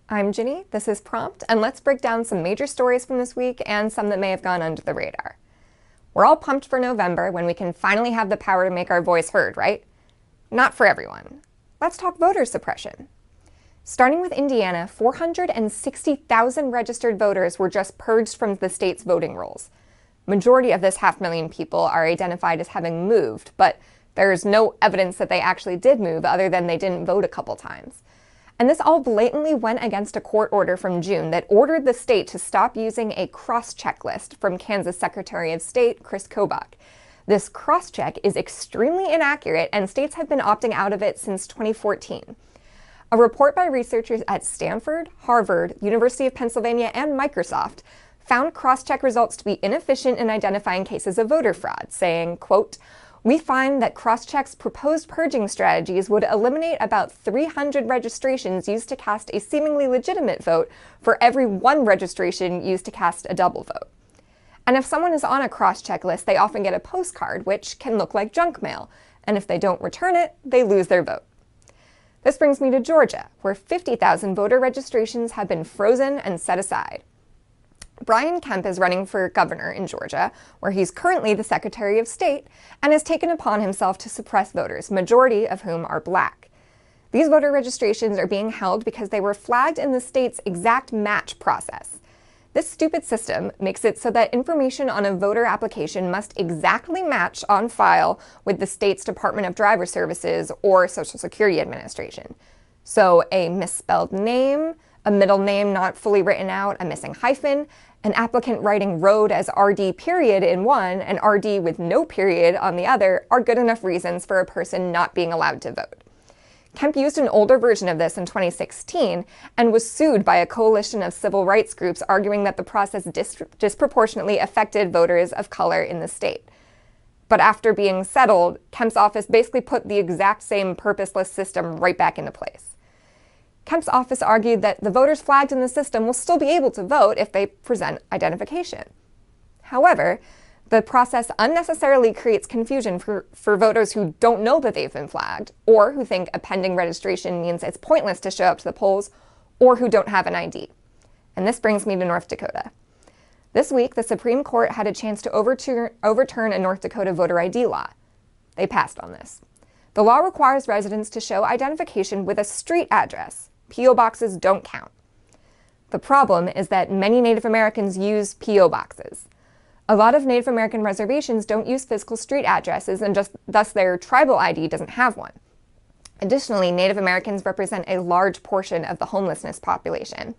I'm Ginny, this is Prompt, and let's break down some major stories from this week and some that may have gone under the radar. We're all pumped for November when we can finally have the power to make our voice heard, right? Not for everyone. Let's talk voter suppression. Starting with Indiana, 460,000 registered voters were just purged from the state's voting rolls. Majority of this 500,000 people are identified as having moved, but there's no evidence that they actually did move other than they didn't vote a couple times. And this all blatantly went against a court order from June that ordered the state to stop using a cross-check list from Kansas Secretary of State Chris Kobach. This cross-check is extremely inaccurate, and states have been opting out of it since 2014. A report by researchers at Stanford, Harvard, University of Pennsylvania, and Microsoft found cross-check results to be inefficient in identifying cases of voter fraud, saying, quote, "We find that cross-check's proposed purging strategies would eliminate about 300 registrations used to cast a seemingly legitimate vote for every one registration used to cast a double vote." And if someone is on a cross-check list, they often get a postcard, which can look like junk mail, and if they don't return it, they lose their vote. This brings me to Georgia, where 50,000 voter registrations have been frozen and set aside. Brian Kemp is running for governor in Georgia, where he's currently the Secretary of State, and has taken upon himself to suppress voters, majority of whom are black. These voter registrations are being held because they were flagged in the state's exact match process. This stupid system makes it so that information on a voter application must exactly match on file with the state's Department of Driver Services or Social Security Administration. So a misspelled name, a middle name not fully written out, a missing hyphen, an applicant writing road as RD period in one and RD with no period on the other are good enough reasons for a person not being allowed to vote. Kemp used an older version of this in 2016 and was sued by a coalition of civil rights groups arguing that the process disproportionately affected voters of color in the state. But after being settled, Kemp's office basically put the exact same purposeless system right back into place. Kemp's office argued that the voters flagged in the system will still be able to vote if they present identification. However, the process unnecessarily creates confusion for voters who don't know that they've been flagged, or who think a pending registration means it's pointless to show up to the polls, or who don't have an ID. And this brings me to North Dakota. This week, the Supreme Court had a chance to overturn a North Dakota voter ID law. They passed on this. The law requires residents to show identification with a street address. P.O. boxes don't count. The problem is that many Native Americans use P.O. boxes. A lot of Native American reservations don't use physical street addresses, and thus their tribal ID doesn't have one. Additionally, Native Americans represent a large portion of the homelessness population.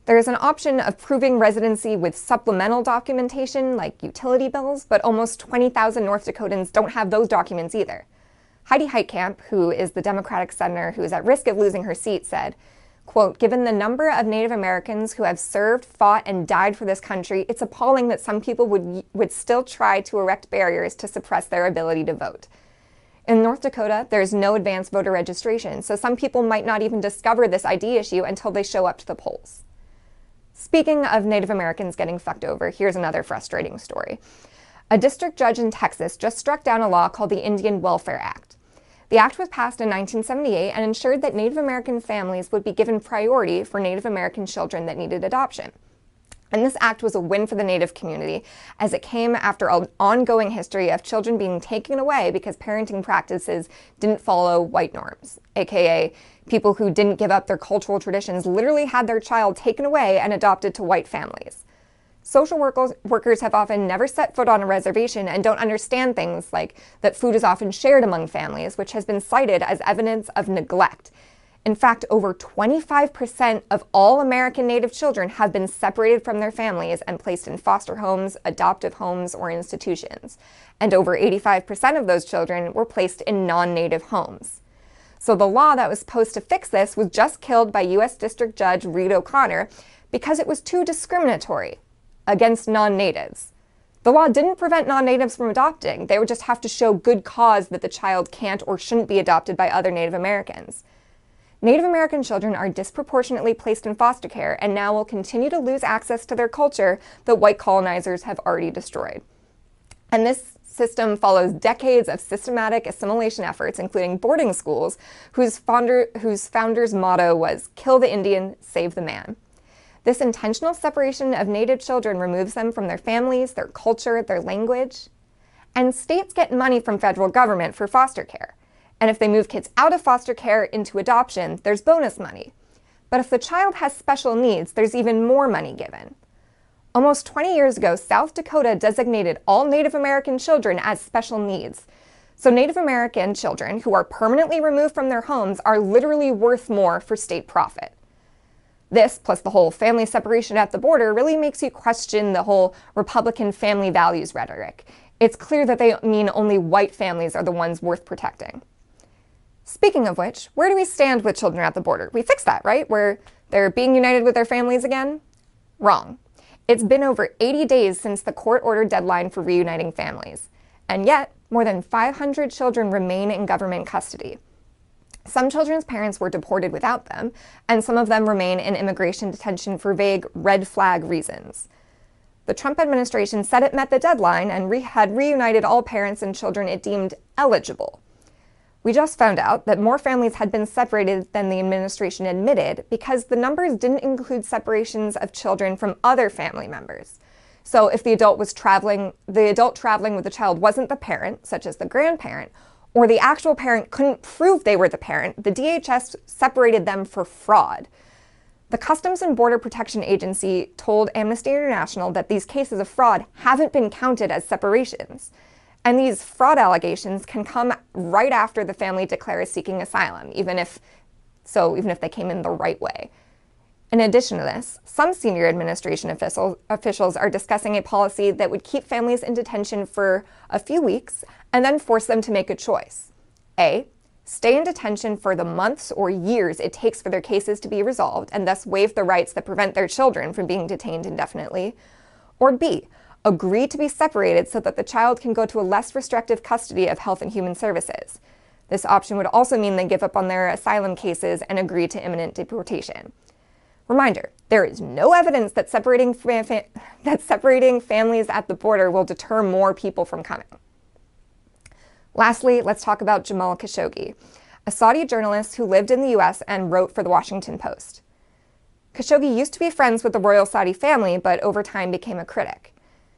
There is an option of proving residency with supplemental documentation, like utility bills, but almost 20,000 North Dakotans don't have those documents either. Heidi Heitkamp, who is the Democratic senator who is at risk of losing her seat, said, quote, "Given the number of Native Americans who have served, fought, and died for this country, it's appalling that some people would still try to erect barriers to suppress their ability to vote." In North Dakota, there's no advanced voter registration, so some people might not even discover this ID issue until they show up to the polls. Speaking of Native Americans getting fucked over, here's another frustrating story. A district judge in Texas just struck down a law called the Indian Welfare Act. The act was passed in 1978 and ensured that Native American families would be given priority for Native American children that needed adoption. And this act was a win for the Native community, as it came after an ongoing history of children being taken away because parenting practices didn't follow white norms, aka people who didn't give up their cultural traditions literally had their child taken away and adopted to white families. Social workers have often never set foot on a reservation and don't understand things like that food is often shared among families, which has been cited as evidence of neglect. In fact, over 25% of all American Native children have been separated from their families and placed in foster homes, adoptive homes, or institutions. And over 85% of those children were placed in non-Native homes. So the law that was supposed to fix this was just killed by U.S. District Judge Reed O'Connor because it was too discriminatory against non-natives. The law didn't prevent non-natives from adopting. They would just have to show good cause that the child can't or shouldn't be adopted by other Native Americans. Native American children are disproportionately placed in foster care and now will continue to lose access to their culture that white colonizers have already destroyed. And this system follows decades of systematic assimilation efforts, including boarding schools, whose founder's motto was "Kill the Indian, save the man." This intentional separation of Native children removes them from their families, their culture, their language. And states get money from federal government for foster care. And if they move kids out of foster care into adoption, there's bonus money. But if the child has special needs, there's even more money given. Almost 20 years ago, South Dakota designated all Native American children as special needs. So Native American children who are permanently removed from their homes are literally worth more for state profit. This, plus the whole family separation at the border, really makes you question the whole Republican family values rhetoric. It's clear that they mean only white families are the ones worth protecting. Speaking of which, where do we stand with children at the border? We fixed that, right? Where they're being united with their families again? Wrong. It's been over 80 days since the court-ordered deadline for reuniting families. And yet, more than 500 children remain in government custody. Some children's parents were deported without them, and some of them remain in immigration detention for vague red flag reasons. The Trump administration said it met the deadline and had reunited all parents and children it deemed eligible. We just found out that more families had been separated than the administration admitted because the numbers didn't include separations of children from other family members. So if the adult traveling with the child wasn't the parent, such as the grandparent, or the actual parent couldn't prove they were the parent, the DHS separated them for fraud. The Customs and Border Protection Agency told Amnesty International that these cases of fraud haven't been counted as separations. And these fraud allegations can come right after the family declares seeking asylum, even if they came in the right way. In addition to this, some senior administration officials are discussing a policy that would keep families in detention for a few weeks and then force them to make a choice. A, stay in detention for the months or years it takes for their cases to be resolved and thus waive the rights that prevent their children from being detained indefinitely. Or B, agree to be separated so that the child can go to a less restrictive custody of Health and Human Services. This option would also mean they give up on their asylum cases and agree to imminent deportation. Reminder, there is no evidence that separating families at the border will deter more people from coming. Lastly, let's talk about Jamal Khashoggi, a Saudi journalist who lived in the US and wrote for the Washington Post. Khashoggi used to be friends with the royal Saudi family, but over time became a critic.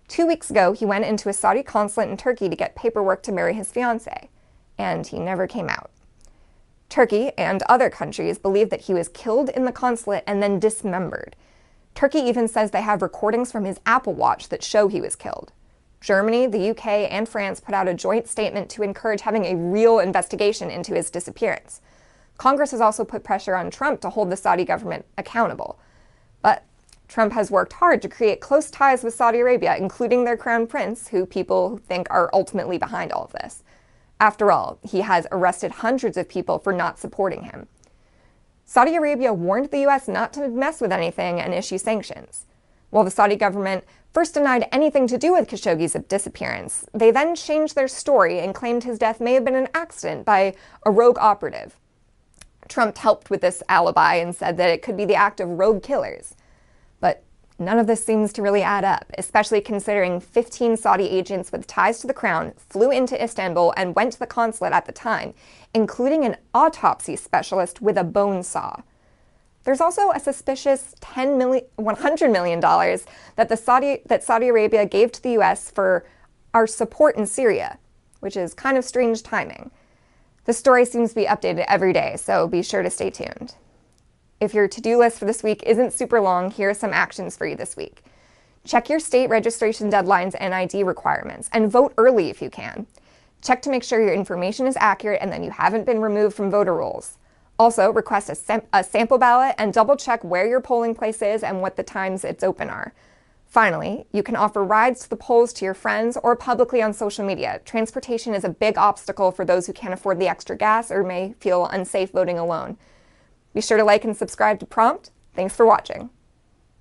2 weeks ago, he went into a Saudi consulate in Turkey to get paperwork to marry his fiancée, and he never came out. Turkey and other countries believe that he was killed in the consulate and then dismembered. Turkey even says they have recordings from his Apple Watch that show he was killed. Germany, the UK, and France put out a joint statement to encourage having a real investigation into his disappearance. Congress has also put pressure on Trump to hold the Saudi government accountable. But Trump has worked hard to create close ties with Saudi Arabia, including their crown prince, who people think are ultimately behind all of this. After all, he has arrested hundreds of people for not supporting him. Saudi Arabia warned the US not to mess with anything and issue sanctions. While the Saudi government first denied anything to do with Khashoggi's disappearance, they then changed their story and claimed his death may have been an accident by a rogue operative. Trump helped with this alibi and said that it could be the act of rogue killers. But none of this seems to really add up, especially considering 15 Saudi agents with ties to the crown flew into Istanbul and went to the consulate at the time, including an autopsy specialist with a bone saw. There's also a suspicious $100 million that Saudi Arabia gave to the US for our support in Syria, which is kind of strange timing. The story seems to be updated every day, so be sure to stay tuned. If your to-do list for this week isn't super long, here are some actions for you this week. Check your state registration deadlines and ID requirements, and vote early if you can. Check to make sure your information is accurate and that you haven't been removed from voter rolls. Also, request a sample ballot and double-check where your polling place is and what the times it's open are. Finally, you can offer rides to the polls to your friends or publicly on social media. Transportation is a big obstacle for those who can't afford the extra gas or may feel unsafe voting alone. Be sure to like and subscribe to Prompt. Thanks for watching.